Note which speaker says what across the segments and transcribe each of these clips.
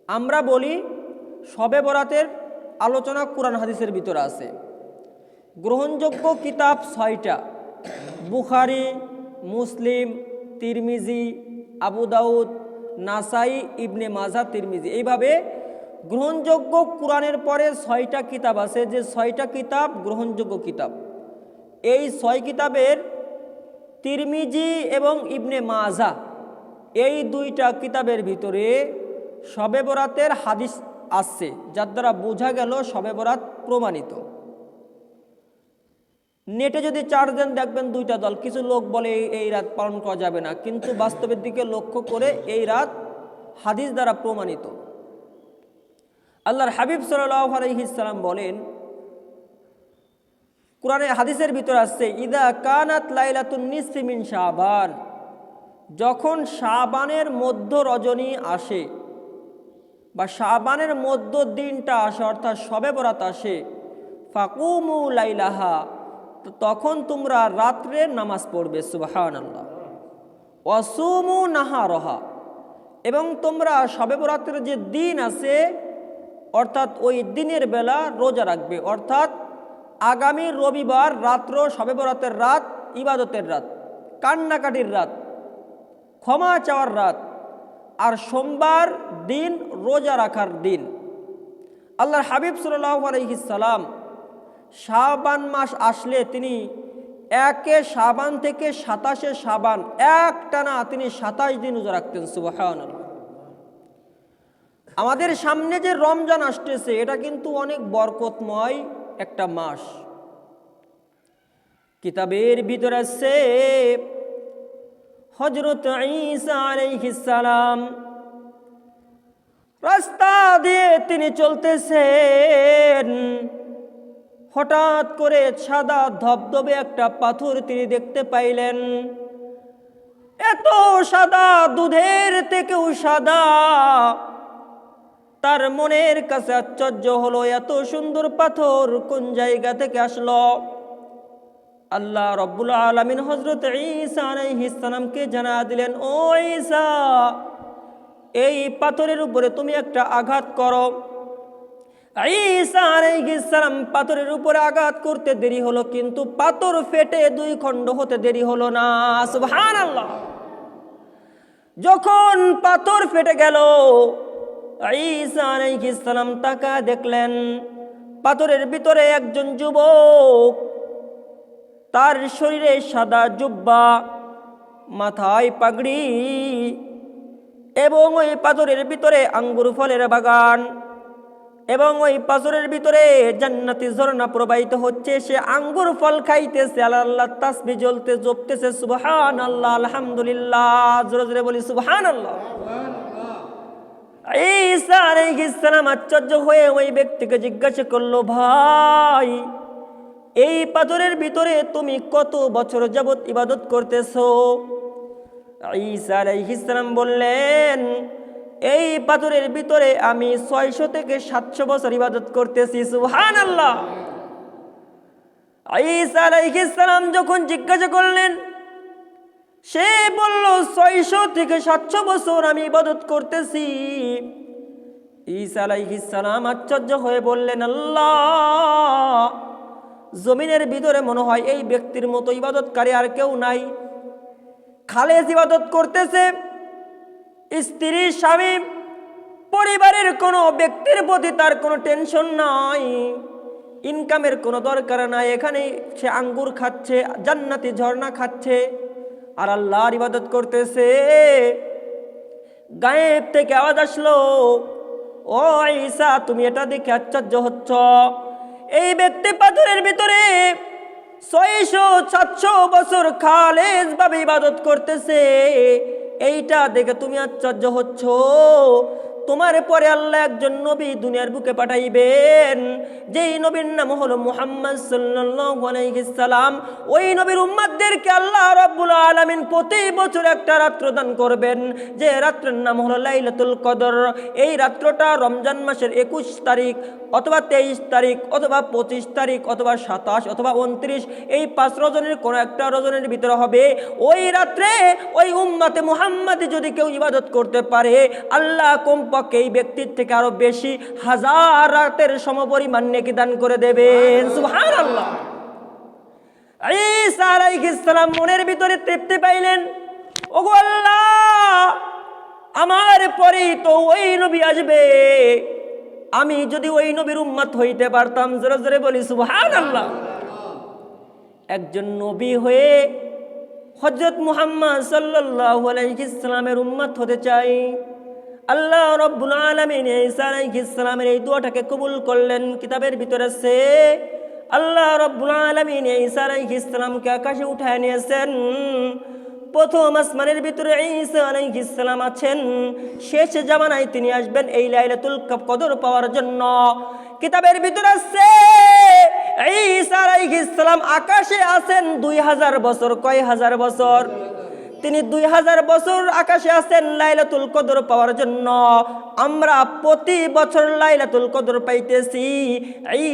Speaker 1: আমরা বলি শবে বরাতের আলোচনা কুরআন হাদিসের ভিতরে আছে। গ্রহণযোগ্য কিতাব 6টা: বুখারী, মুসলিম, তিরমিজি, আবু দাউদ, নাসাই, ইবনে মাজা, তিরমিজি। এইভাবে গ্রহণযোগ্য কুরআনের পরে 6টা কিতাব আছে, যে 6টা কিতাব গ্রহণযোগ্য কিতাব। এই 6 কিতাবের তিরমিজি এবং ইবনে মাজা, এই 2টা কিতাবের ভিতরে শবে বরাতের হাদিস আছে, যার দ্বারা বোঝা গেল শবে বরাত প্রমাণিত। নেটে যদি চার্জ দেন দেখবেন 2টা দল। কিছু লোক বলে এই রাত পালন করা যাবে না, কিন্তু বাস্তবের দিকে লক্ষ্য করে এই রাত হাদিস দ্বারা প্রমাণিত। আল্লাহর হাবিব সাল্লাল্লাহু আলাইহি সাল্লাম বলেন, কুরআনে হাদিসের ভিতর আছে, ইদা কানাত লাইলাতুন নিসফি মিন শাবান, যখন শাবানের মধ্য রজনী আসে বা শাবানের মধ্য দিনটা আসে, অর্থাৎ শবে বরাত আসে, ফাকুমু লাইলাহা, তখন তোমরা রাত্রে নামাজ পড়বে, সুবহানাল্লাহ। ওয়াসুমু নাহারহা, এবং তোমরা শবে বরাতের যে দিন আছে অর্থাৎ ওই দিনের বেলা রোজা রাখবে, অর্থাৎ আগামী রবিবার রাত্র শবে বরাতের রাত ইবাদতের রাত, কান্নাকাটির রাত, ক্ষমা চাওয়ার রাত, আর সোমবার দিন রোজা রাখার দিন। আল্লাহর হাবিব সাল্লাল্লাহু আলাইহি সাল্লাম শাবান মাস আসলে তিনি 1 শাবান থেকে 27 শাবান একটানা তিনি 27 দিন রোজা রাখতেন, সুবহানাল্লাহ। আমাদের সামনে যে রমজান আসতেছে, এটা কিন্তু অনেক বরকতময় একটা মাস। কিতাবের ভিতরে আছে হযরত ঈসা আলাইহিস সালাম রাস্তা দিয়ে তিনি চলতেছেন, হঠাৎ করে সাদা ধবধবে একটা পাথর তিনি দেখতে পাইলেন। এত সাদা, দুধের থেকেও সাদা। তার মনের কাছে আশ্চর্য হলো, এত সুন্দর পাথর কোন জায়গা থেকে আসলো। আল্লাহ রাব্বুল আলামিন হযরত ঈসা আলাইহিস সালামকে জানা দিলেন, ও ঈসা, এই পাথরের উপরে তুমি একটা আঘাত করো। ঈসা আলাইহিস সালাম পাথরের উপরে আঘাত করতে দেরি হলো, কিন্তু পাথর ফেটে 2 খণ্ড হতে দেরি হলো না, সুবহানাল্লাহ। যখন পাথর ফেটে গেল, ঈসা আলাইহিস সালাম তাকায় দেখলেন পাথরের ভিতরে একজন যুবক, তার শরীরে সাদা জুব্বা, মাথায় পাগড়ি, এবং ওই পাথরের ভিতরে আঙ্গুর ফলের বাগান, এবং ওই পাথরের ভিতরে জান্নাতি ঝর্ণা প্রবাহিত হচ্ছে। সে আঙ্গুর ফল খাইতেছে, আল্লাহ তাসবিহ জপতেছে, সুবহানাল্লাহ, আলহামদুলিল্লাহ, জোরে জোরে বলি সুবহানাল্লাহ। ঈসা আলাইহিস সালাম আশ্চর্য হয়ে ওই ব্যক্তিকে জিজ্ঞাসা করলো, ভাই, এই পাথরের ভিতরে তুমি কত বছর যাবত ইবাদত করতেছো? ঈসা আলাইহিস সালাম বললেন, এই পাথরের ভিতরে আমি 600 থেকে 700 বছর ইবাদত করতেছি, সুবহানাল্লাহ। ঈসা আলাইহিস সালাম যখন জিজ্ঞাসা করলেন, সে বলল 600 থেকে 700 বছর আমি ইবাদত করতেছি। ঈসা আলাইহিস সালাম আশ্চর্য হয়ে বললেন, আল্লাহ, জমিনের ভিতরে মনে হয় এই ব্যক্তির মতো ইবাদতকারী আর কেউ নাই। খালেস ইবাদত করতেছে, স্ত্রী, স্বামী, পরিবারের কোনো ব্যক্তির প্রতি তার কোনো টেনশন নাই, ইনকামের কোনো দরকার নাই। এখানে সে আঙ্গুর খাচ্ছে, জান্নাতি ঝর্ণা খাচ্ছে, আর আল্লাহর ইবাদত করতেছে। গায়েব থেকে আওয়াজ আসলো, ও ঈসা, তুমি এটা দেখে আশ্চর্য হচ্ছ? এই ব্যক্তি পাথরের ভিতরে 600-700 বছর খালেস ভাবে ইবাদত করতেছে, এইটা দেখে তুমি আশ্চর্য হচ্ছ? তোমার পরে আল্লাহ একজন নবী দুনিয়ার বুকে পাঠাইবেন, যেই নবীর নাম হলো মুহাম্মদ সাল্লাল্লাহু আলাইহি সাল্লাম। ওই নবীর উম্মতদেরকে আল্লাহ রাব্বুল আলামিন প্রতি বছর একটা রাত্র দান করবেন, যে রাত্রের নাম হলো লাইলাতুল কদর। এই রাত্রটা রমজান মাসের 21 তারিখ অথবা 23 তারিখ অথবা 25 তারিখ অথবা 27 অথবা 29, এই 5 রজনীর কোনো একটা রজনীর ভিতরে হবে। ওই রাত্রে ওই উম্মতে মুহাম্মাদি যদি কেউ ইবাদত করতে পারে, আল্লাহ কমপক্ষে পাক এই ব্যক্তির থেকে আরো বেশি হাজার রাতের সমপরিমাণ নেকি দান করে দেবেন। সুবহানাল্লাহ। ঈসা আলাইহিস সালাম মনের ভিতরে তৃপ্তি পাইলেন, ওগো আল্লাহ, আমার পরেই তো ওই নবী আসবে, আমি যদি ওই নবীর উম্মত হইতে পারতাম। জোরে জোরে বলি সুবহানাল্লাহ। একজন নবী হয়ে হযরত মুহাম্মদ সাল্লাল্লাহু আলাইহি সাল্লামের উম্মত হতে চাই। আল্লাহ রাব্বুল আলামিন ঈসা আলাইহিস সালামের এই দোয়াটাকে কবুল করলেন। কিতাবের ভিতরে আছে আল্লাহ রাব্বুল আলামিন ঈসা আলাইহিস সালামকে আকাশে উঠায় নিয়েছেন। প্রথম আসমানের ভিতরে ঈসা আলাইহিস সালাম আছেন, শেষ জামানায় তিনি আসবেন এই লাইলাতুল কদর পাওয়ার জন্য। কিতাবের ভিতরে আছে ঈসা আলাইহিস সালাম আকাশে আছেন 2000 বছর। কয় হাজার বছর? তিনি 2000 বছর আকাশে আছেন লাইলাতুল কদর পাওয়ার জন্য। আমরা প্রতি বছর লাইলাতুল কদর পাইতেছি।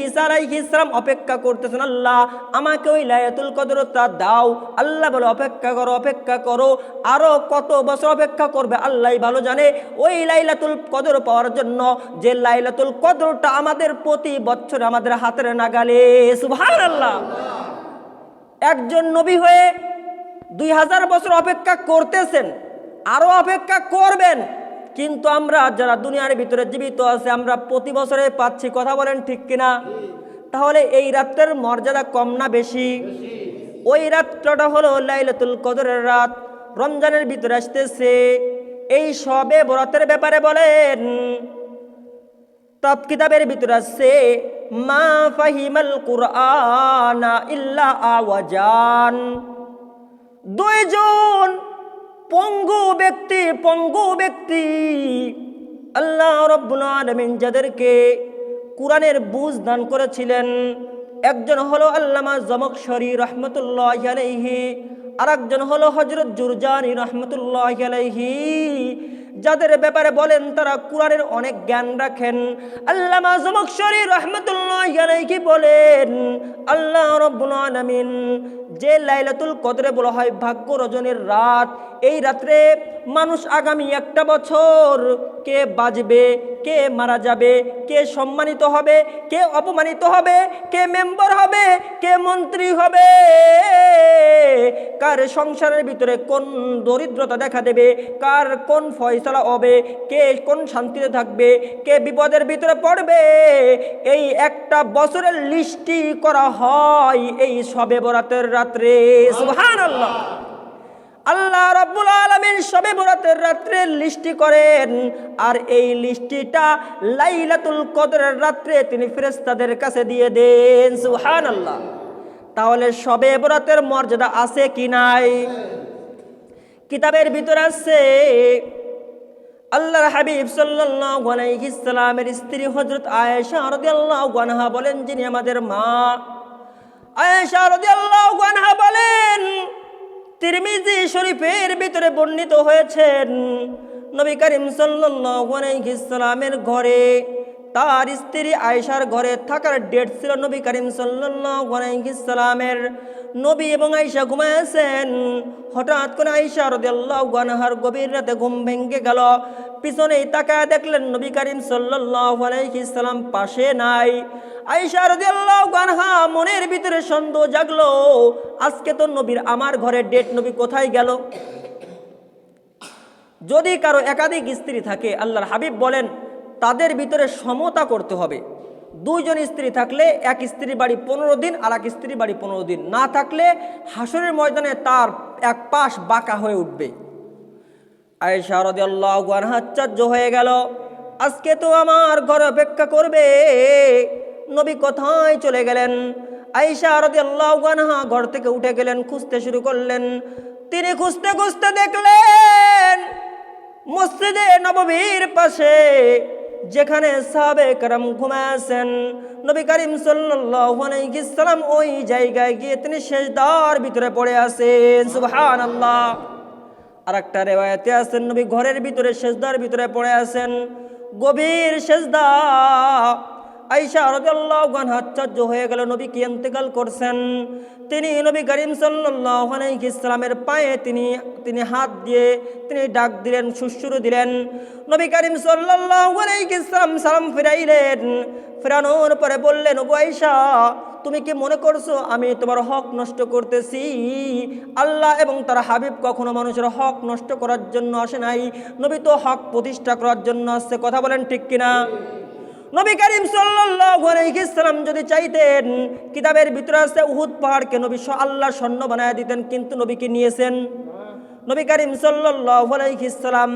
Speaker 1: ঈসা আলাইহিস সালাম অপেক্ষা করতেছেন, আল্লাহ আমাকে ওই লাইলাতুল কদরটা দাও। আল্লাহ বলে অপেক্ষা করো, অপেক্ষা করো। আরো কত বছর অপেক্ষা করবে আল্লাহই ভালো জানে ওই লাইলাতুল কদর পাওয়ার জন্য, যে লাইলাতুল কদরটা আমাদের প্রতি বছর আমাদের হাতের নাগালে। সুবহানাল্লাহ। একজন নবী হয়ে 2000 বছর অপেক্ষা করতেছেন, আরো অপেক্ষা করবেন, কিন্তু আমরা যারা দুনিয়ার ভিতরে জীবিত আছে আমরা প্রতি বছরে পাচ্ছি। কথা বলেন ঠিক কিনা? তাহলে এই রাতের মর্যাদা কম না বেশি? ওই রাতটা হলো লাইলাতুল কদরের রাত, রমজানের ভিতরে আসতেছে। এই সবে বরাতের ব্যাপারে বলেন তব কিতাবের ভিতরে আছে মা ফাহিমাল কুরআনা ইল্লা আওয়াজান। দুইজন পঙ্গু ব্যক্তি আল্লাহ রাব্বুল আলামিন যাদেরকে কুরআনের বুঝ দান করেছিলেন, একজন হলো আল্লামা জমখশরী রাহমাতুল্লাহি আলাইহি, আরেকজন হলো হযরত জুরজানি রাহমাতুল্লাহি আলাইহি, যাদের ব্যাপারে বলেন তারা কুরআনের অনেক জ্ঞান রাখেন। আল্লামা জমখশরী রাহমাতুল্লাহি আলাইহি বলেন আল্লাহ রাব্বুল আলামিন যে লাইলাতুল কদরে বলা হয় ভাগ্য রজনীর রাত, এই রাত্রে মানুষ আগামী একটা বছর কে বাঁচবে, কে মারা যাবে, কে সম্মানিত হবে, কে অপমানিত হবে, কে মেম্বার হবে, কে মন্ত্রী হবে, কার সংসারের ভিতরে কোন দরিদ্রতা দেখা দেবে, কার কোন ফয়সালা হবে, কে কোন শান্তিতে থাকবে, কে বিপদের ভিতরে পড়বে, এই একটা বছরের লিস্টি করা হয় এই শবে বরাতের রাত্রে। সুবহানাল্লাহ। আল্লাহ রাব্বুল আলামিন শবে বরাতের রাত্রে লিস্টি করেন, আর এই লিস্টিটা লাইলাতুল কদরের রাত্রে তিনি ফেরেশতাদের কাছে দিয়ে দেন। সুবহানাল্লাহ। তাহলে শবে বরাতের মর্যাদা আছে কি নাই? কিতাবের ভিতরে আছে আল্লাহর হাবিব সাল্লাল্লাহু আলাইহি সাল্লামের স্ত্রী হযরত আয়েশা রাদিয়াল্লাহু আনহা বলেন, যিনি আমাদের মা, আয়েশা রাদিয়াল্লাহু আনহা বলেন তিরমিজি শরীফের ভিতরে বর্ণিত হয়েছেন নবী করিম সাল্লাল্লাহু আলাইহি সাল্লামের ঘরে তার স্ত্রী আয়েশার ঘরে থাকার ডেট ছিল নবী করিম সাল্লাল্লাহু আলাইহি সাল্লামের। নবী এবং আয়েশা ঘুমাইছেন, হঠাৎ করে আয়েশা রাদিয়াল্লাহু আনহার গভীর রাতে ঘুম ভেঙে গেল। পিছনেই তাকায় দেখলেন নবী করিম সাল্লাল্লাহু আলাইহি সাল্লাম পাশে নাই। আয়েশা রাদিয়াল্লাহু আনহা মনের ভিতরে সন্দেহ জাগলো, আজকে তো নবীর আমার ঘরে ডেট, নবী কোথায় গেল? যদি কারো একাধিক স্ত্রী থাকে আল্লাহর হাবিব বলেন তাদের ভিতরে সমতা করতে হবে। দুইজন স্ত্রী থাকলে এক স্ত্রী বাড়ি 15 দিন আর এক স্ত্রী বাড়ি 15 দিন, না থাকলে হাসরের ময়দানে তার এক পাশ বাঁকা হয়ে উঠবে। আয়েশা রাদিয়াল্লাহু আনহা আশ্চর্য হয়ে গেল, আজকে তো আমার ঘরে অপেক্ষা করবে, নবী কোথায় চলে গেলেন? আয়েশা রাদিয়াল্লাহু আনহা ঘর থেকে উঠে গেলেন, খুঁজতে শুরু করলেন। তিনি খুঁজতে খুঁজতে দেখলেন মসজিদে নববীর পাশে যেখানে সাহাবে কেরাম ঘুমাচ্ছেন, নবী করিম সাল্লাল্লাহু আলাইহি সাল্লাম ওই জায়গায় গিয়ে তিনি সেজদার ভিতরে পড়ে আছেন। সুবহানাল্লাহ। আরেকটা রিওয়ায়াতে আছেন নবী ঘরের ভিতরে সেজদার ভিতরে পড়ে আছেন, গভীর সেজদা। আয়েশা রাদিয়াল্লাহু আনহা আশ্চর্য হয়ে গেল, নবী কি ইন্তেকাল করছেন? তিনি নবী করিম সাল্লাল্লাহু আলাইহি সাল্লামের পায়ে তিনি হাত দিয়ে তিনি ডাক দিলেন, সুসুর দিলেন। নবী করিম সাল্লাল্লাহু আলাইহি সাল্লাম সালাম ফিরাইলেন। ফেরানোর পরে বললেন, ওগো আয়েশা, তুমি কি মনে করছো আমি তোমার হক নষ্ট করতেছি? আল্লাহ এবং তার হাবিব কখনো মানুষের হক নষ্ট করার জন্য আসে নাই, নবী তো হক প্রতিষ্ঠা করার জন্য আসছে। কথা বলেন ঠিক কিনা? নবী করিম সাল্লাল্লাহু আলাইহি সাল্লাম যদি চাইতেন, কিতাবের ভিতরে আছে উহুদ পাহাড়কে নবী আল্লাহ স্বর্ণ বানায় দিতেন, কিন্তু নবী কি নিয়েছেন? নবী করিম সাল্লাল্লাহু আলাইহি সাল্লাম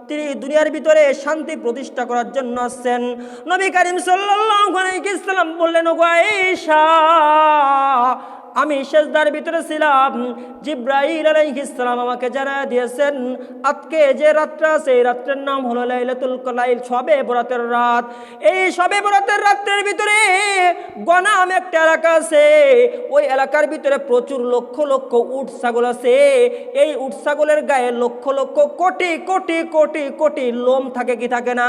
Speaker 1: তিনি দুনিয়ার ভিতরে শান্তি প্রতিষ্ঠা করার জন্য আসছেন। নবী করিম সাল্লাল্লাহু আলাইহি সাল্লাম বললেন, ওগো আয়েশা, আমি সেজদার ভিতরে ছিলাম, জিবরাইল আলাইহিস সালাম আমাকে জানায় দিয়েছেন আজকে যে রাতটা আছে এই রাতের নাম হলো লাইলাতুল কলাইল, শবে বরাতের রাত। এই শবে বরাতের রাতের ভিতরে গনাম একটা এলাকা আছে, ওই এলাকার ভিতরে প্রচুর লক্ষ লক্ষ উট ছাগল আছে। এই উট ছাগলের গায়ে লক্ষ লক্ষ কোটি কোটি কোটি কোটি লোম থাকে কি থাকে না?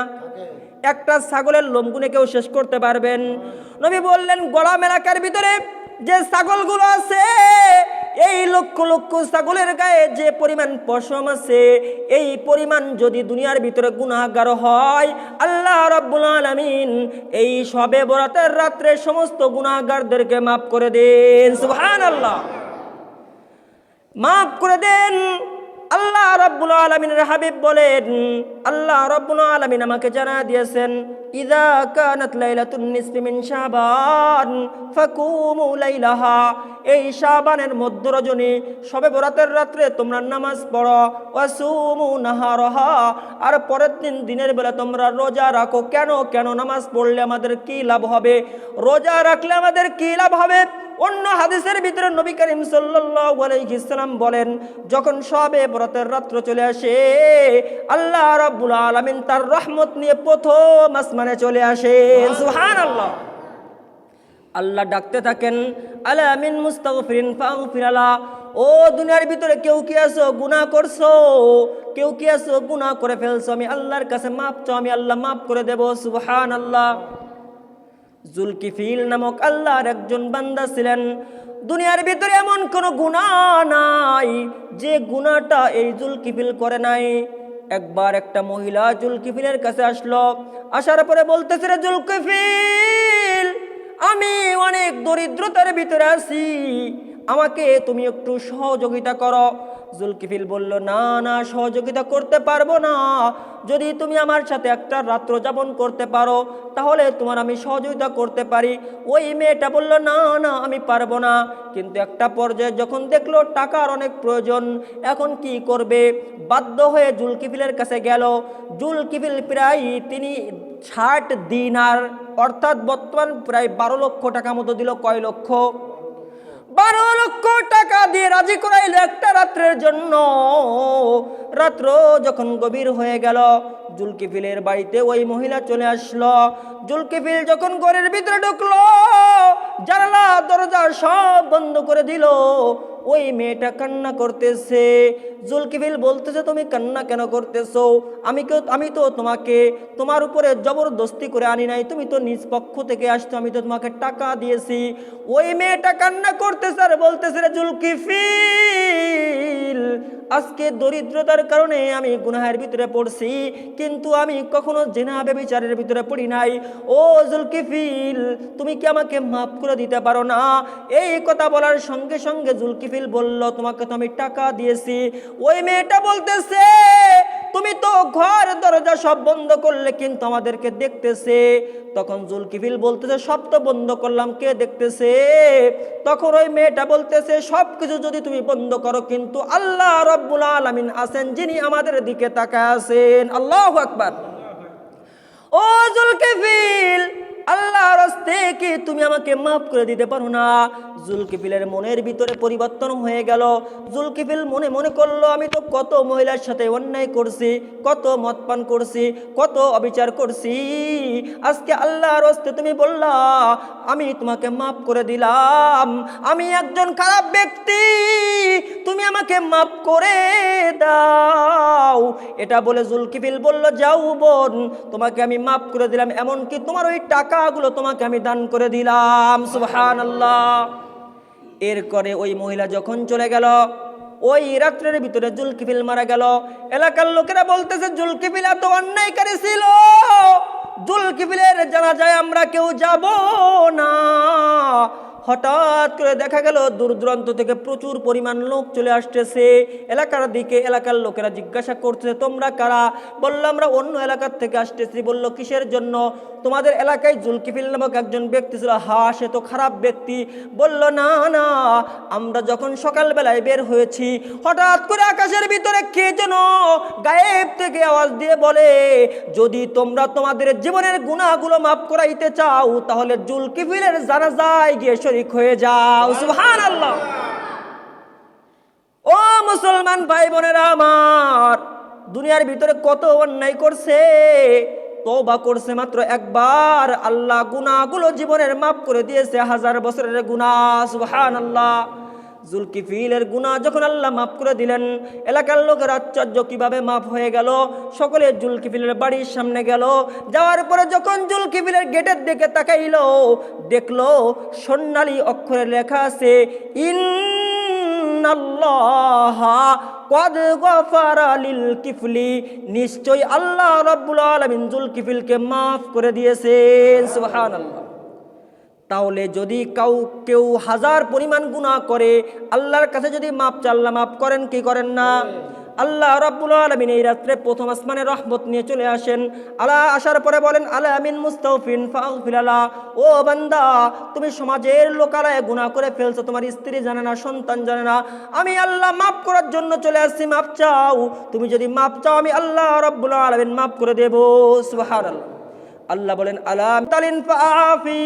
Speaker 1: একটা ছাগলের লোম গুনে কেউ শেষ করতে পারবেন? নবী বললেন, গোলাম এলাকার ভিতরে যে ছাগলগুলো আছে, এই লক্ষ লক্ষ ছাগলের গায়ে যে পরিমাণ পশম আছে, এই পরিমাণ যদি দুনিয়ার ভিতরে গুনাহগার হয়, আল্লাহ রাব্বুল আলামিন এই শবে বরাতের রাত্রে সমস্ত গুনাহগারদেরকে মাফ করে দেন। সুবহানাল্লাহ, মাফ করে দেন। আল্লাহ রাব্বুল আলামিনের হাবিব বলেন, আল্লাহ রাব্বুল আলামিন আমাকে জানা দিয়েছেন, ইযা কানাত লাইলাতুন নিসফি মিন শাবান ফাকুমু লাইলাহা, এই শাবানের মধ্য রজনী শবে বরাতের রাত্রে তোমরা নামাজ পড়ো, ওয়াসুমু নাহারাহা, আর পরের দিন দিনের বেলা তোমরা রোজা রাখো। কেন কেন নামাজ পড়লে আমাদের কি লাভ হবে? রোজা রাখলে আমাদের কি লাভ হবে? অন্য হাদিসের ভিতরে নবী করিম সাল্লাল্লাহু আলাইহি সাল্লাম বলেন, যখন শবে বরাতের রাত্র চলে আসে, আল্লাহ রাব্বুল আলামিন তার রহমত নিয়ে প্রথম আসমানে চলে আসেন। সুবহানাল্লাহ, আল্লাহ ডাকতে থাকেন, আলা মিন মুস্তাগফিরিন ফাগফির লা, ও দুনিয়ার ভিতরে কেউ কি আছো গুনাহ করছো, কেউ কি আছো গুনাহ করে ফেলছো, আমি আল্লাহর কাছে মাফ চাও, আমি আল্লাহ মাফ করে দেব। সুবহানাল্লাহ। জুলকিফিল নামক আল্লাহর একজন বান্দা ছিলেন, দুনিয়ার ভিতরে এমন কোনো গুনাহ নাই যে গুনাহটা এই জুলকিফিল করে নাই। একবার একটা মহিলা জুলকিফিলের কাছে আসলো, আসার পরে বলতেছে, রে জুলকিফিল, আমি অনেক দরিদ্রতার ভিতরে আছি, আমাকে তুমি একটু সহযোগিতা করো। জুলকিফিল বলল, না না, সহযোগিতা করতে পারবো না, যদি তুমি আমার সাথে একটা রাত্র যাপন করতে পারো তাহলে তোমার আমি সহযোগিতা করতে পারি। ওই মেয়েটা বলল, না না, আমি পারবো না। কিন্তু একটা পর্যায়ে যখন দেখলো টাকার অনেক প্রয়োজন, এখন কি করবে, বাধ্য হয়ে জুলকিফিলের কাছে গেল। জুলকিফিল প্রায় তিনি 60 দিনার অর্থাৎ বর্তমান প্রায় 12 লক্ষ টাকা মতো দিল। কয় লক্ষ? 12 লক্ষ টাকা দিয়ে রাজি করাইল একটা রাত্রের জন্য। রাত্র যখন গভীর হয়ে গেল, জুলকিফিলের বাড়িতে ওই মহিলা চলে আসলো। জুলকিফিল যখন ঘরের ভিতরে ঢুকলো, জানালা দরজা সব বন্ধ করে দিল। ওই মেয়েটা কান্না করতেছে। জুলকিফিল বলতেছে, তুমি কান্না কেন করতেছো? আমি তো তোমাকে তোমার উপরে জবরদস্তি করে আনি নাই, তুমি তো নিজ পক্ষ থেকে আসছো, আমি তো তোমাকে টাকা দিয়েছি। ওই মেয়েটা কান্না করতেছে আর বলতেছে, রে জুলকিফিল, আজকে দরিদ্রতার কারণে আমি গুনাহের ভিতরে পড়ছি, কিন্তু আমি কখনো জিনা ব্যভিচারের ভিতরে পড়ি নাই। ও জুলকিফিল, তুমি কি আমাকে মাফ করে দিতে পারো না? এই কথা বলার সঙ্গে সঙ্গে জুলকিফিল বলল, তোমাকে তো আমি টাকা দিয়েছি। ওই মেয়েটা বলতেছে, তুমি তো ঘর দরজা সব বন্ধ করলে, কিন্তু আমাদেরকে দেখতেছে। তখন জুলকিফিল বলতেছে, সব তো বন্ধ করলাম, কে দেখতেছে? তখন ওই মেয়েটা বলতেছে, সবকিছু যদি তুমি বন্ধ করো, কিন্তু আল্লাহ রাব্বুল আলামিন আছেন যিনি আমাদের দিকে তাকায় আছেন। আল্লাহু আকবার। ও জুলকিফিল, আল্লাহর রাস্তে কি তুমি আমাকে মাফ করে দিতে পারো না? জুলকিফিলের মনের ভিতরে পরিবর্তন হয়ে গেল। জুলকিফিল মনে মনে করলো, আমি তো কত মহিলার সাথে অন্যায় করছি, কত মদ পান করছি, কত অবিচার করছি, আজকে আল্লাহর রাস্তে তুমি বললা আমি তোমাকে মাফ করে দিলাম। আমি একজন খারাপ ব্যক্তি, তুমি আমাকে মাফ করে দাও। এটা বলে জুলকিফিল বলল, যাও বোন, তোমাকে আমি মাফ করে দিলাম, এমনকি তোমার ওই টাকাগুলো তোমাকে আমি দান করে দিলাম। সুবহানাল্লাহ। এরপরে ওই মহিলা যখন চলে গেল, ওই রাত্রের ভিতরে জুলকিফিল মারা গেল। এলাকার লোকেরা বলতেছে জুলকিফিল এত অন্যায়কারী ছিল, জুলকিফিলের জানাজায় আমরা কেউ যাব না। হঠাৎ করে দেখা গেল দূর দূরান্ত থেকে প্রচুর পরিমাণ লোক চলে আসতেছে এলাকার দিকে। এলাকার লোকেরা জিজ্ঞাসা করছে, তোমরা কারা? বলল, আমরা অন্য এলাকার থেকে আসতেছি। বলল, কিসের জন্য? তোমাদের এলাকায় জুলকিফিল নামক একজন ব্যক্তি ছিল। হা, সে তো খারাপ ব্যক্তি। বলল, না না, আমরা যখন সকালবেলায় বের হয়েছি, হঠাৎ করে আকাশের ভিতরে কে যেন গায়েব থেকে আওয়াজ দিয়ে বলে, যদি তোমরা তোমাদের জীবনের গুনাহগুলো মাফ করাইতে চাও, তাহলে জুলকিফিলের জানাজায় গিয়ে শরীক হয়ে যাও। সুবহানাল্লাহ। ও মুসলমান ভাই বোনেরা আমার, দুনিয়ার ভিতরে কত অন্যায় করছে, তওবা করছে মাত্র একবার, আল্লাহ গুনাহগুলো জীবনের মাফ করে দিয়েছে, 1000 বছরের গুনাহ। সুবহানাল্লাহ। জুলকিফিলের গুনাহ যখন আল্লাহ মাফ করে দিলেন, এলাকার লোকের আশ্চর্য, কিভাবে মাফ হয়ে গেল। সকলে জুলকিফিলের বাড়ির সামনে গেল। যাওয়ার পরে যখন জুলকিফিলের গেটের দিকে তাকাইলো, দেখলো স্বর্ণালী অক্ষরে লেখা আছে, ইন্নাল্লাহা কদ গফারা লিল কিফলি, নিশ্চয় আল্লাহ রাব্বুল আলামিন জুলকিফিলকে মাফ করে দিয়েছেন। সুবহানাল্লাহ। তাহলে যদি কেউ 1000 পরিমাণ গুনাহ করে, আল্লাহর কাছে যদি মাপ চায়, আল্লাহ মাফ করেন কি করেন না? আল্লাহ রাব্বুল আলামিন এই রাত্রে প্রথম আসমানে রহমত নিয়ে চলে আসেন। আল্লাহ আসার পরে বলেন, আলা আমিন মুস্তাগফিন ফাগফিরালা, ও বান্দা, তুমি সমাজের লোকালয়ে গুনাহ করে ফেলছো, তোমার স্ত্রী জানে না, সন্তান জানে না, আমি আল্লাহ মাফ করার জন্য চলে আসছি, মাপ চাও। তুমি যদি মাপ চাও, আমি আল্লাহ রাব্বুল আলামিন মাফ করে দেব। সুবহানাল্লাহ। আল্লাহ বলেন, আলাম তালিন ফাআফি,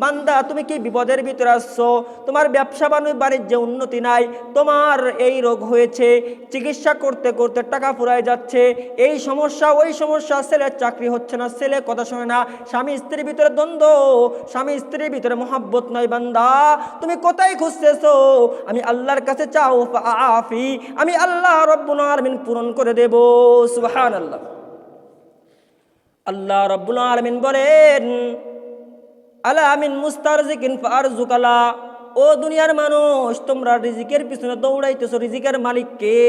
Speaker 1: বান্দা তুমি কি বিপদের ভিতরে আসছো? তোমার ব্যবসা বাণিজ্যে উন্নতি নাই, তোমার এই রোগ হয়েছে, চিকিৎসা করতে করতে টাকা ফুরায় যাচ্ছে, এই সমস্যা ওই সমস্যা, ছেলের চাকরি হচ্ছে না, ছেলে কথা শোনে না, স্বামী স্ত্রীর ভিতরে দ্বন্দ্ব, স্বামী স্ত্রীর ভিতরে মহব্বত নাই, বান্দা তুমি কোথায় খুঁজতেছো? আমি আল্লাহর কাছে চাও, ফাআফি, আমি আল্লাহ রাব্বুল আলামিন পূরণ করে দেব। সুবহানাল্লাহ। আল্লাহ রাব্বুল আলামিন বলেন, আলা আমিন মুস্তারজিকিন ফারজুকালা, ও দুনিয়ার মানুষ, তোমরা রিজিকের পিছনে দৌড়াইতেছো, রিজিকের মালিক কে?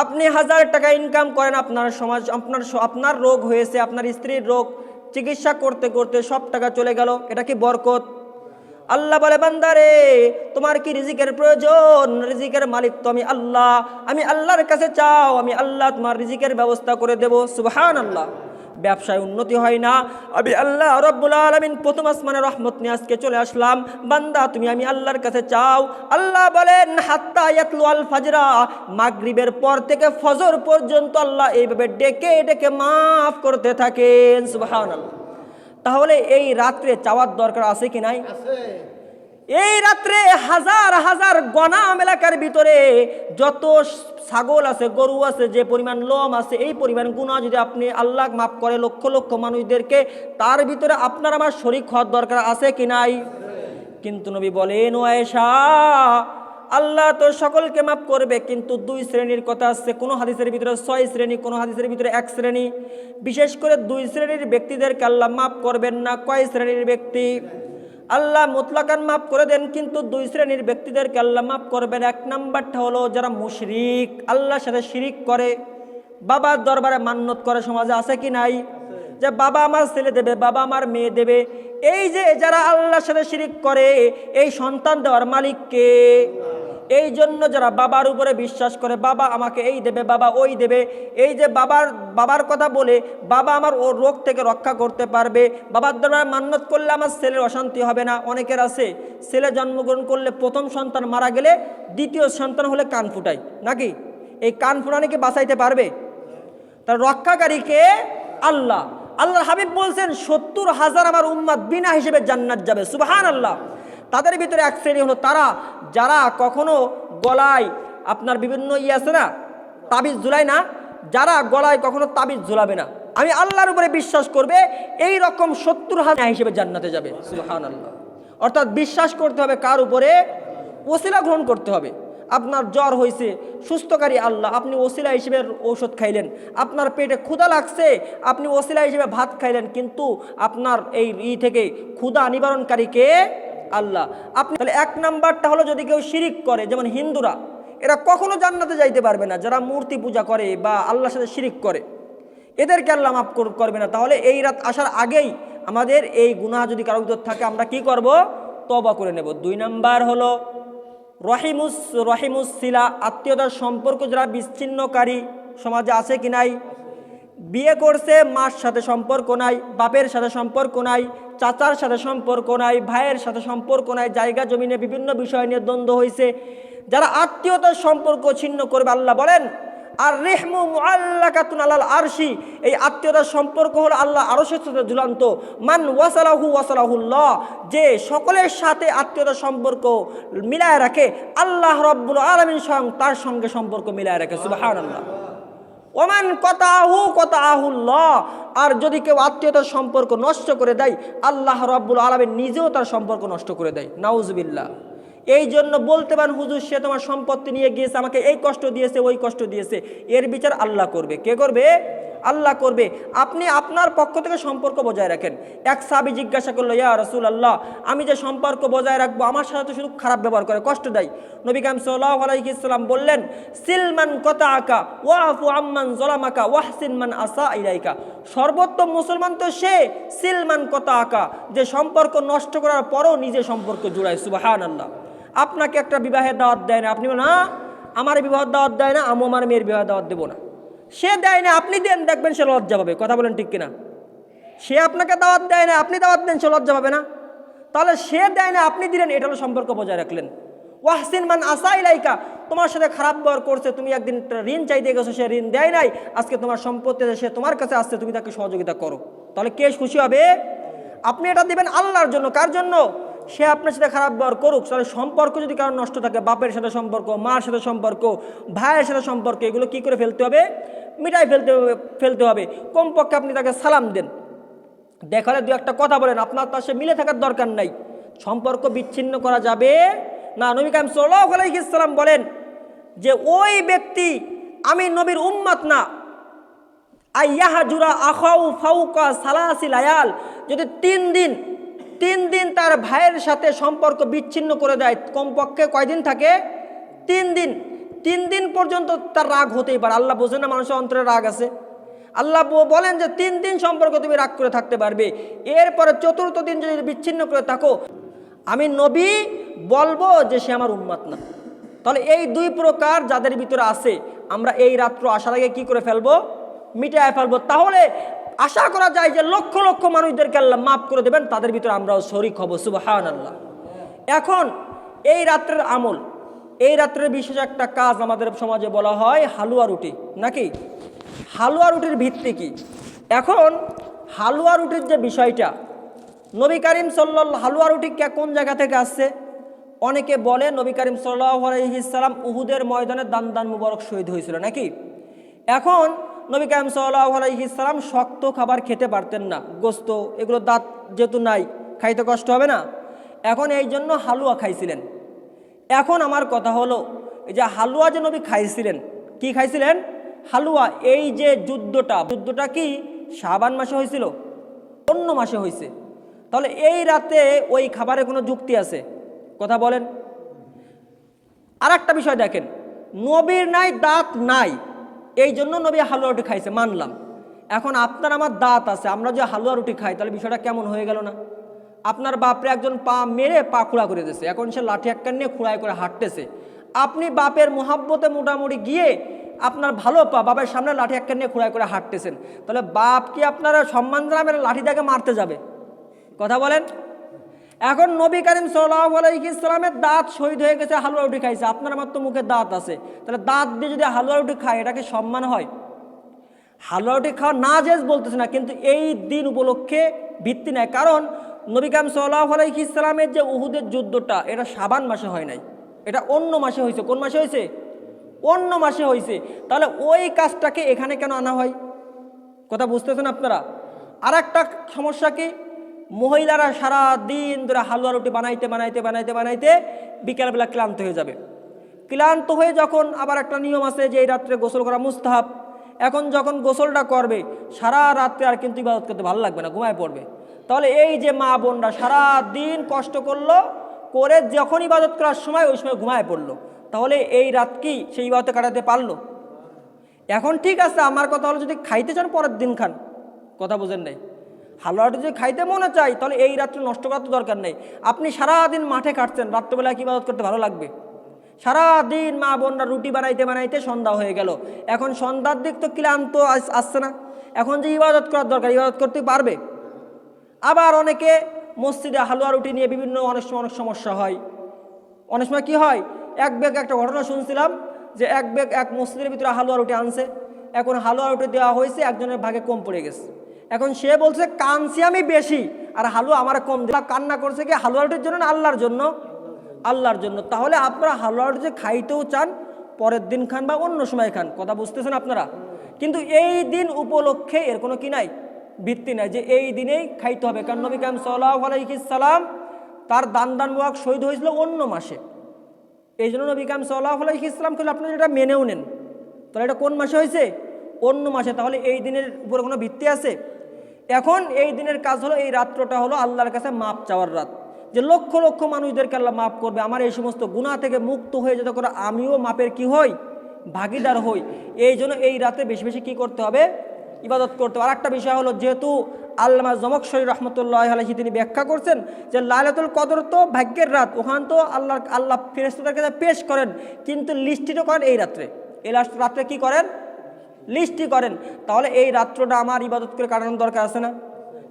Speaker 1: আপনি 1000 টাকা ইনকাম করেন, আপনার রোগ হয়েছে, আপনার স্ত্রীর রোগ, চিকিৎসা করতে করতে সব টাকা চলে গেল, এটা কি বরকত? আল্লাহ বলে, বান্দারে তোমার কি রিজিকের প্রয়োজন? রিজিকের মালিক তো আমি আল্লাহ, আমি আল্লাহর কাছে চাও, আমি আল্লাহ তোমার রিজিকের ব্যবস্থা করে দেব। সুবহানাল্লাহ। ব্যবসায় উন্নতি হয় না, আমি আল্লাহ রাব্বুল আলামিন প্রথম আসমানে রহমত নিয়ে আজকে চলে আসলাম, বান্দা তুমি আমি আল্লাহর কাছে চাও। আল্লাহ বলেন, হাত্তা ইয়াতলু আল ফাজরা, মাগরিবের পর থেকে ফজর পর্যন্ত আল্লাহ এইভাবে ডেকে ডেকে মাফ করতে থাকেন। সুবহানাল্লাহ। তাহলে এই রাত্রে চাওয়ার দরকার আছে কি নাই? এই রাত্রে 1000 গনাম এলাকার ভিতরে যত ছাগল আছে, গরু আছে, যে পরিমাণ লোম আছে, এই পরিমাণ গুনাহ যদি আপনি আল্লাহ মাফ করে লক্ষ লক্ষ মানুষদেরকে, তার ভিতরে আপনার আমার শরীক হওয়ার দরকার আছে কি নাই? কিন্তু নবী বলেন, ও আয়েশা, আল্লাহ তো সকলকে মাফ করবে, কিন্তু 2 শ্রেণীর কথা আছে। কোনো হাদিসের ভিতরে 6 শ্রেণী, কোনো হাদিসের ভিতরে 1 শ্রেণী। বিশেষ করে 2 শ্রেণীর ব্যক্তিদেরকে আল্লাহ মাফ করবেন না। কয় শ্রেণীর ব্যক্তি? আল্লাহ মুতলাকান মাফ করে দেন, কিন্তু 2 শ্রেণীর ব্যক্তিদেরকে আল্লাহ মাফ করবেন। 1 নাম্বারটা হলো যারা মুশরিক, আল্লাহর সাথে শিরিক করে, বাবার দরবারে মান্যত করে। সমাজে আছে কি নাই? যে বাবা আমার ছেলে দেবে, বাবা আমার মেয়ে দেবে। এই যে যারা আল্লাহর সাথে শিরিক করে, এই সন্তান দেওয়ার মালিক কে? এই জন্য যারা বাবার উপরে বিশ্বাস করে, বাবা আমাকে এই দেবে, বাবা ওই দেবে, এই যে বাবার কথা বলে, বাবা আমার ও রোগ থেকে রক্ষা করতে পারবে, বাবার দ্বারা মান্যত করলে আমার ছেলের অশান্তি হবে না। অনেকের আছে, ছেলে জন্মগ্রহণ করলে প্রথম সন্তান মারা গেলে দ্বিতীয় সন্তান হলে কান ফুটায়, নাকি? এই কান ফুটানি কি বাঁচাইতে পারবে? তার রক্ষাকারী কে? আল্লাহ। আল্লাহর হাবিব বলছেন, 70,000 আমার উম্মত বিনা হিসেবে জান্নাত যাবে। সুবহানাল্লাহ। তাদের ভিতরে 1 শ্রেণী হলো তারা, যারা কখনো গলায় আপনার বিভিন্ন আছে না, তাবিজ ঝুলায় না, যারা গলায় কখনো তাবিজ ঝুলাবে না, আমি আল্লাহর উপরে বিশ্বাস করবে, এই রকম 70,000 হিসেবে জান্নাতে যাবে। সুবহানাল্লাহ। অর্থাৎ বিশ্বাস করতে হবে কার উপরে? ওসিলা গ্রহণ করতে হবে। আপনার জ্বর হয়েছে, সুস্থকারী আল্লাহ, আপনি ওসিলা হিসেবে ঔষধ খাইলেন। আপনার পেটে ক্ষুধা লাগছে, আপনি ওসিলা হিসেবে ভাত খাইলেন, কিন্তু আপনার এই থেকে ক্ষুধা নিবারণকারী কে? আল্লাহ। আপনি তাহলে এক নাম্বারটা হলো, যদি কেউ শিরিক করে, যেমন হিন্দুরা, এরা কখনো জান্নাতে যাইতে পারবে না, যারা মূর্তি পূজা করে বা আল্লাহর সাথে শিরিক করে, এদেরকে আল্লাহ মাফ করবে না। তাহলে এই রাত আসার আগেই আমাদের এই গুনাহ যদি কারো ভিতর থাকে, আমরা কি করব? তওবা করে নেব। 2 নাম্বার হলো রহিমুসিলা, আত্মীয়তার সম্পর্ক যারা বিচ্ছিন্নকারী সমাজে আছে কি নাই? বিয়ে করছে, মার সাথে সম্পর্ক নাই, বাপের সাথে সম্পর্ক নাই, চাচার সাথে সম্পর্ক নাই, ভাইয়ের সাথে সম্পর্ক নাই, জায়গা জমিনে বিভিন্ন বিষয় নিয়ে দ্বন্দ্ব হয়েছে, যারা আত্মীয়তার সম্পর্ক ছিন্ন করবে, আল্লাহ বলেন আর রেহমু মুআল্লাকাতুন আলাল আরশি, এই আত্মীয়তার সম্পর্ক হলো আল্লাহ আরশের সাথে ঝুলন্ত। মান ওয়াসালাহু ওয়াসালাহুল্লাহ, যে সকলের সাথে আত্মীয়তার সম্পর্ক মিলায় রাখে, আল্লাহ রাব্বুল আলামিন স্বয়ং তার সঙ্গে সম্পর্ক মিলায় রাখে। সুবহানাল্লাহ। ওমান কতাহুল্লাহ, আর যদি কেউ আত্মীয়তার সম্পর্ক নষ্ট করে দেয়, আল্লাহ রাব্বুল আলামিন নিজেও তার সম্পর্ক নষ্ট করে দেয়। নাউজুবিল্লাহ। এই জন্য বলতে পারেন, হুজুর সে তোমার সম্পত্তি নিয়ে গিয়েছে, আমাকে এই কষ্ট দিয়েছে, ওই কষ্ট দিয়েছে, এর বিচার আল্লাহ করবে। কে করবে? আল্লাহ করবে। আপনি আপনার পক্ষ থেকে সম্পর্ক বজায় রাখেন। এক সাহাবী জিজ্ঞাসা করলো, ইয়া রাসূলুল্লাহ, আমি যে সম্পর্ক বজায় রাখবো, আমার সাথে তো শুধু খারাপ ব্যবহার করে, কষ্ট দেয়। নবী কারীম সাল্লাল্লাহু আলাইহি ওয়াসাল্লাম বললেন, সিলমান কতাআকা ওয়াফু আম্মান যালামাকা ওয়াহসিন মান আসা ইলাইকা, সর্বোত্তম মুসলমান তো সে সিলমান কতাআকা, যে সম্পর্ক নষ্ট করার পরও নিজে সম্পর্ক জুড়ায়। সুবহানাল্লাহ। আপনাকে একটা বিবাহের দাওয়াত দেয় না, আপনি না আমার বিবাহের দাওয়াত দেয় না, আমি আমার মেয়ের বিবাহের দাওয়াত দেবো না। সে দেয় না, আপনি দেন, দেখবেন সে লজ্জা পাবে। কথা বলেন ঠিক কিনা? সে আপনাকে দাওয়াত দেয় না, আপনি দাওয়াত দেন, সে লজ্জা পাবে না? তাহলে সে দেয় না, আপনি দিলেন, এটা হলো সম্পর্ক বজায় রাখলেন। ওয়াহসিন মান আসা ইলাইকা, তোমার সাথে খারাপ ব্যবহার করছে, তুমি একদিন ঋণ চাইতে গেছো, সে ঋণ দেয় নাই, আজকে তোমার সম্পত্তি সে তোমার কাছে আসছে, তুমি তাকে সহযোগিতা করো, তাহলে কে খুশি হবে? আপনি এটা দিবেন আল্লাহর জন্য। কার জন্য? সে আপনার সাথে খারাপ ব্যবহার করুক। তাহলে সম্পর্ক যদি কারণ নষ্ট থাকে, বাপের সাথে সম্পর্ক, মার সাথে সম্পর্ক, ভাইয়ের সাথে সম্পর্ক, এগুলো কি করে ফেলতে হবে? মিটাই ফেলতে হবে। কমপক্ষে আপনি তাকে সালাম দেন, দেখালে দু একটা কথা বলেন, আপনার তার সাথে মিলে থাকার দরকার নাই। সম্পর্ক বিচ্ছিন্ন করা যাবে না। নবী কারীম সাল্লাল্লাহু আলাইহি ওয়াসাল্লাম বলেন যে ওই ব্যক্তি আমি নবীর উম্মত না, আইয়াহাজুরা আখাউ ফাউকা সালাসিল আয়াল, যদি 3 দিন তার ভাইয়ের সাথে সম্পর্ক বিচ্ছিন্ন করে দেয়, কমপক্ষে কয়দিন থাকে? 3 দিন। 3 দিন পর্যন্ত তার রাগ হতেই পারে। আল্লাহ বোঝেন না মানুষের অন্তরে রাগ আছে? আল্লাহ বলেন যে 3 দিন সম্পর্ক তুমি রাগ করে থাকতে পারবে, এরপরে 4র্থ দিন যদি বিচ্ছিন্ন করে থাকো, আমি নবী বলবো যে সে আমার উম্মত না। তাহলে এই 2 প্রকার যাদের ভিতরে আছে, আমরা এই রাত্র আসার আগে কি করে ফেলবো? মিটায় ফেলবো। তাহলে আশা করা যায় যে লক্ষ লক্ষ মানুষদেরকে আল্লাহ মাফ করে দেবেন, তাদের ভিতরে আমরাও শরীক হব। সুবহানাল্লাহ। এখন এই রাত্রের আমল, এই রাত্রের বিশেষ একটা কাজ আমাদের সমাজে বলা হয় হালুয়া রুটি, নাকি? হালুয়া রুটির ভিত্তি কি? এখন হালুয়া রুটির যে বিষয়টা, নবী করিম সাল্লাল্লাহু, হালুয়া রুটি কোন জায়গা থেকে আসছে? অনেকে বলে নবী করিম সাল্লাল্লাহু আলাইহি সাল্লাম উহুদের ময়দানে দান মুবারক শহীদ হয়েছিল, নাকি? এখন নবী করিম সাল্লাল্লাহু আলাইহি সাল্লাম শক্ত খাবার খেতে পারতেন না, গোস্ত এগুলো দাঁত যেহেতু নাই, খাইতে কষ্ট হবে না, এখন এই জন্য হালুয়া খাইছিলেন। এখন আমার কথা হলো, এই যে হালুয়া যে নবী খাইছিলেন, কি খাইছিলেন? হালুয়া। এই যে যুদ্ধটা কি শাবান মাসে হয়েছিল? অন্য মাসে হয়েছে। তাহলে এই রাতে ওই খাবারের কোনো যুক্তি আছে? কথা বলেন। আর একটা বিষয় দেখেন, নবীর নাই দাঁত নাই, এই জন্য নবী হালুয়া রুটি খাইছে, মানলাম। এখন আপনার আমার দাঁত আছে, আমরা যে হালুয়া রুটি খাই, তাহলে বিষয়টা কেমন হয়ে গেল না? আপনার বাপরে একজন পা মেরে পা খুঁড়া করে দিয়েছে, এখন সে লাঠি একটা নিয়ে খুঁড়াই করে হাঁটতেছে। আপনি বাপের মোহাব্বতে মোটামুটি গিয়ে আপনার ভালো পা বাপের সামনে লাঠি একটা নিয়ে খুঁড়াই করে হাঁটতেছেন, তাহলে বাপ কি আপনারা সম্মান জানাবেন? লাঠি দেখে মারতে যাবে? কথা বলেন। এখন নবী করিম সাল্লাল্লাহু আলাইহি সাল্লামের দাঁত শহীদ হয়ে গেছে, হালুয়া রুটি খাইছে, আপনার আমার তো মুখে দাঁত আছে, তাহলে দাঁত দিয়ে যদি হালুয়া রুটি খায়, এটা কি সম্মান হয়? হালুয়া রুটি খাওয়া না জেজ বলতেছে না, কিন্তু এই দিন উপলক্ষে ভিত্তি নেয়। কারণ নবী করিম সাল্লাল্লাহু আলাইহি সাল্লামের যে উহুদের যুদ্ধটা, এটা শাবান মাসে হয় নাই, এটা অন্য মাসে হয়েছে। কোন মাসে হয়েছে? অন্য মাসে হয়েছে। তাহলে ওই কাজটাকে এখানে কেন আনা হয়? কথা বুঝতেছেন আপনারা? আর একটা সমস্যা কি, মহিলারা সারা দিন ধরে হালুয়া রুটি বানাইতে বানাইতে বানাইতে বানাইতে বিকেলবেলা ক্লান্ত হয়ে যাবে। ক্লান্ত হয়ে যখন আবার একটা নিয়ম আছে যে এই রাত্রে গোসল করা মুস্তাহাব, এখন যখন গোসলটা করবে সারা রাত্রে আর কিন্তু ইবাদত করতে ভালো লাগবে না, ঘুমায় পড়বে। তাহলে এই যে মা বোনরা সারা দিন কষ্ট করলো, করে যখন ইবাদত করার সময় ওই সময় ঘুমায় পড়লো, তাহলে এই রাত কি সেই ইবাদতে কাটাতে পারলো? এখন ঠিক আছে, আমার কথা হলো যদি খাইতে চান পরের দিন খান, কথা বুঝেন নাই? হালুয়াটা যদি খাইতে মনে চাই তাহলে এই রাত্রে নষ্ট করার তো দরকার নেই। আপনি সারাদিন মাঠে কাটছেন, রাত্রেবেলা কি ইবাদত করতে ভালো লাগবে? সারাদিন মা বোনরা রুটি বানাইতে বানাইতে সন্ধ্যা হয়ে গেল, এখন সন্ধ্যার দিক তো ক্লান্ত আসছে না, এখন যে ইবাদত করার দরকার ইবাদত করতে পারবে? আবার অনেকে মসজিদে হালুয়া রুটি নিয়ে বিভিন্ন অনেক সময় অনেক সমস্যা হয়। অনেক সময় কী হয়, এক ব্যাগ একটা ঘটনা শুনছিলাম যে এক ব্যাগ এক মসজিদের ভিতরে হালুয়া রুটি আনছে, এখন হালুয়া রুটি দেওয়া হয়েছে একজনের ভাগে কম পড়ে গেছে। এখন সে বলছে কানছি আমি বেশি আর হালুয়া আমার কম দিলাম। কান্না করছে কি হালুয়া রুটির জন্য না আল্লাহর জন্য? আল্লাহর জন্য। তাহলে আপনারা হালুয়া রুটি যে খাইতেও চান পরের দিন খান বা অন্য সময় খান, কথা বুঝতেছেন আপনারা? কিন্তু এই দিন উপলক্ষে এর কোনো কি নাই, ভিত্তি নাই যে এই দিনেই খাইতে হবে। কারণ নবী কারীম সাল্লাল্লাহু আলাইহি সাল্লাম তার দান মুবারক শহীদ হয়েছিল অন্য মাসে, এই জন্য নবী কারীম সাল্লাল্লাহু আলাইহি সাল্লাম বলে আপনারা এটা মেনেও নেন। তাহলে এটা কোন মাসে হয়েছে? অন্য মাসে। তাহলে এই দিনের উপরে কোনো ভিত্তি আছে? এখন এই দিনের কাজ হলো এই রাত্রটা হলো আল্লাহর কাছে মাপ চাওয়ার রাত, যে লক্ষ লক্ষ মানুষদেরকে আল্লাহ মাফ করবে, আমার এই সমস্ত গুনাহ থেকে মুক্ত হয়ে যেতে করে আমিও মাপের কি হই, ভাগিদার হই। এই জন্য এই রাতে বেশি বেশি কি করতে হবে, ইবাদত করতে হবে। আর একটা বিষয় হলো, যেহেতু আল্লামা জমখশরী রহমতুল্লাহি আলাইহি তিনি ব্যাখ্যা করছেন যে লাইলাতুল কদর তো ভাগ্যের রাত, ওখান তো আল্লাহ ফেরেশতাদের কাছে পেশ করেন, কিন্তু লিস্টিটও করেন এই রাত্রে। এই রাত্রে কি করেন? লিস্টি করেন। তাহলে এই রাত্রটা আমার ইবাদত করে কাটানোর দরকার আছে না?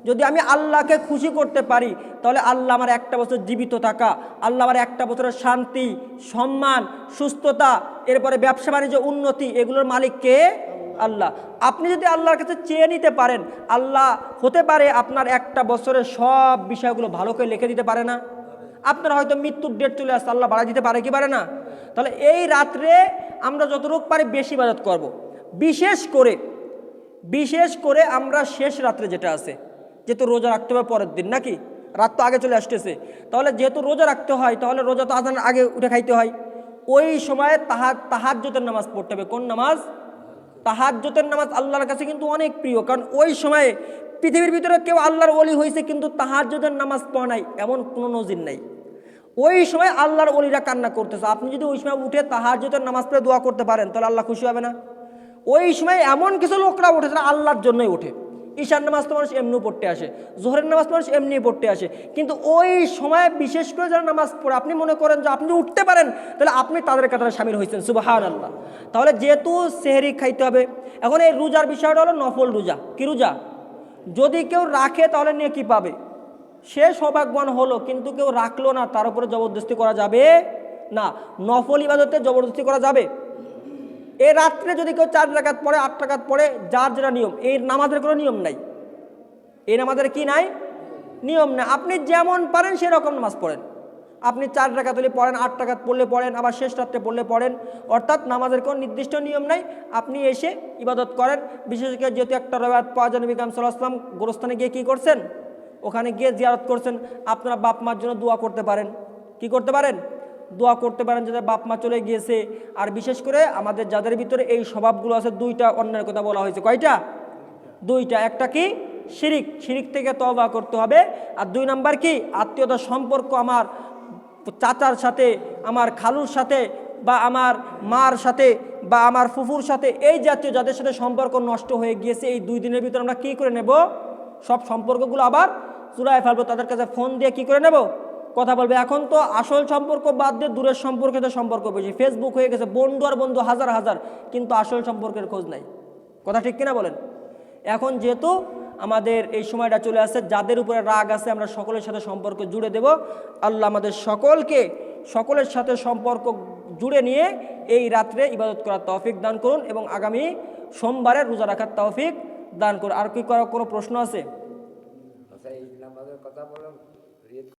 Speaker 1: যদি আমি আল্লাহকে খুশি করতে পারি তাহলে আল্লাহ আমার একটা বছর জীবিত থাকা, আল্লাহ আমার একটা বছরের শান্তি, সম্মান, সুস্থতা, এরপরে ব্যবসা বাণিজ্য উন্নতি, এগুলোর মালিক কে? আল্লাহ। আপনি যদি আল্লাহর কাছে চেয়ে নিতে পারেন, আল্লাহ হতে পারে আপনার একটা বছরের সব বিষয়গুলো ভালো করে লিখে দিতে পারে না? আপনার হয়তো মৃত্যুর ডেট চলে আসছে, আল্লাহ বাড়াই দিতে পারে কি পারে না? তাহলে এই রাত্রে আমরা যতটুকু পারি বেশি ইবাদত করব। বিশেষ করে আমরা শেষ রাত্রে যেটা আছে, যেহেতু রোজা রাখতে হবে পরের দিন, নাকি রাত তো আগে চলে আসতেছে, তাহলে যেহেতু রোজা রাখতে হয় তাহলে রোজা তো আজানের আগে উঠে খাইতে হয়। ওই সময়ে তাহাজ্জুদের নামাজ পড়তে হবে। কোন নামাজ? তাহাজ্জুদের নামাজ আল্লাহর কাছে কিন্তু অনেক প্রিয়, কারণ ওই সময়ে পৃথিবীর ভিতরে কেউ আল্লাহর ওলি হয়েছে কিন্তু তাহাজ্জুদের নামাজ পড়া নাই এমন কোনো নজির নাই। ওই সময় আল্লাহর ওলিরা কান্না করতেছে, আপনি যদি ওই সময় উঠে তাহাজ্জুদের নামাজ পড়ে দোয়া করতে পারেন তাহলে আল্লাহ খুশি হবে না? ওই সময় এমন কিছু লোকরা উঠে যারা আল্লাহর জন্যই ওঠে। ঈশার নামাজ তো মানুষ এমনি পড়তে আসে, জোহরের নামাজ মানুষ এমনি পড়তে আসে, কিন্তু ওই সময় বিশেষ করে যারা নামাজ পড়ে আপনি মনে করেন যে আপনি উঠতে পারেন, তাহলে আপনি তাদের কাতারে শামিল হয়েছেন, সুবহানাল্লাহ। তাহলে যেহেতু সেহরি খাইতে হবে, এখন এই রোজার বিষয়টা হলো নফল রোজা। কি রোজা? যদি কেউ রাখে তাহলে নিয়ে কি পাবে? সে সৌভাগ্যবান হলো, কিন্তু কেউ রাখলো না তার উপরে জবরদস্তি করা যাবে না। নফল ইবাদতে জবরদস্তি করা যাবে? এই রাত্রে যদি কেউ 4 রাকাত পড়ে 8 রাকাত পড়ে, যার যেটা নিয়ম, এই নামাজের কোনো নিয়ম নাই। এই নামাজের কি নাই? নিয়ম নাই। আপনি যেমন পারেন সেরকম নামাজ পড়েন। আপনি 4 রাকাত হলে পড়েন, 8 রাকাত পড়লে পড়েন, আবার শেষ রাত্রে পড়লে পড়েন, অর্থাৎ নামাজের কোনো নির্দিষ্ট নিয়ম নাই। আপনি এসে ইবাদত করেন। বিশেষ করে যেহেতু একটা রওয়ায়াত পাওয়া যায় নবী কারীম সাল্লাল্লাহু আলাইহি ওয়াসাল্লাম গোরস্থানে গিয়ে কী করছেন, ওখানে গিয়ে জিয়ারত করছেন। আপনারা বাপ মার জন্য দোয়া করতে পারেন। কি করতে পারেন? দোয়া করতে পারেন যাদের বাপ মা চলে গিয়েছে। আর বিশেষ করে আমাদের যাদের ভিতরে এই স্বভাবগুলো আছে, 2টা অন্যের কথা বলা হয়েছে। কয়টা? 2টা। একটা কি? শিরিক থেকে তওবা করতে হবে। আর 2 নাম্বার কি? আত্মীয়তার সম্পর্ক, আমার চাচার সাথে, আমার খালুর সাথে, বা আমার মার সাথে, বা আমার ফুফুর সাথে, এই জাতীয় যাদের সাথে সম্পর্ক নষ্ট হয়ে গিয়েছে, এই 2 দিনের ভিতরে আমরা কি করে নেব? সব সম্পর্কগুলো আবার চূড়ায় ফেলবো। তাদের কাছে ফোন দিয়ে কি করে নেব? কথা বলবে। এখন তো আসল সম্পর্ক বাদ দিয়ে দূরের সম্পর্কেতে সম্পর্ক বেশি। ফেসবুক হয়ে গেছে, বন্ধু আর বন্ধু হাজার হাজার, কিন্তু আসল সম্পর্কের খোঁজ নাই। কথা ঠিক কিনা বলেন? এখন যেহেতু আমাদের এই সময়টা চলে আসছে, যাদের উপরে রাগ আছে আমরা সকলের সাথে সম্পর্ক জুড়ে দেব। আল্লাহ আমাদের সকলের সাথে সম্পর্ক জুড়ে নিয়ে এই রাত্রে ইবাদত করার তৌফিক দান করুন, এবং আগামী সোমবারে রোজা রাখার তৌফিক দান করুন। আর কি করার কোনো প্রশ্ন আছে?